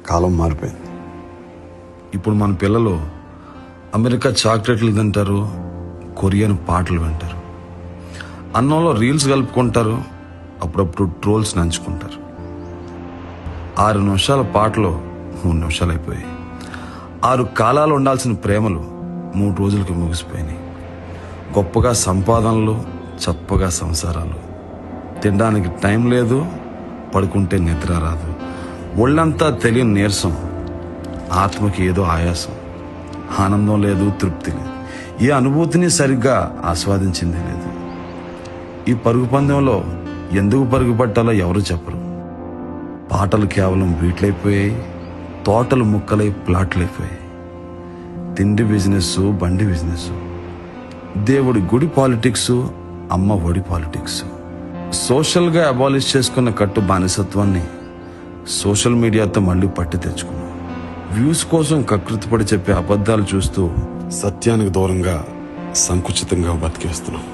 కాలం మారిపోయింది. ఇప్పుడు మన పిల్లలు అమెరికా చాక్లెట్లు తింటారు, కొరియన్ పాటలు వింటారు, అన్నంలో రీల్స్ కలుపుకుంటారు, అప్పుడప్పుడు ట్రోల్స్ నంచుకుంటారు. 6 నిమిషాల పాటలు 3 నిమిషాలు అయిపోయాయి. 6 కాలాలు ఉండాల్సిన ప్రేమలు 3 రోజులకి ముగిసిపోయినాయి. గొప్పగా సంపాదనలు, చప్పగా సంసారాలు. తినడానికి టైం లేదు, పడుకుంటే నిద్ర రాదు. ఒళ్ళంతా తెలియని నీరసం, ఆత్మకి ఏదో ఆయాసం. ఆనందం లేదు, తృప్తి లేదు. ఏ అనుభూతిని సరిగ్గా ఆస్వాదించింది లేదు. ఈ పరుగు పందెంలో ఎందుకు పరుగు పట్టాలో ఎవరు చెప్పరు. పాటలు కేవలం బీట్లైపోయాయి, తోటలు ముక్కలై ప్లాట్లైపోయాయి. తిండి బిజినెస్, బండి బిజినెస్, దేవుడి గుడి పాలిటిక్స్, అమ్మ ఒడి పాలిటిక్స్. సోషల్గా అబాలిష్ చేసుకున్న కట్టు బానిసత్వాన్ని సోషల్ మీడియాతో మళ్ళీ పట్టి తెచ్చుకున్నాం. వ్యూస్ కోసం కకృతిపడి చెప్పే అబద్ధాలు చూస్తూ సత్యానికి దూరంగా సంకుచితంగా బతికేస్తున్నాం.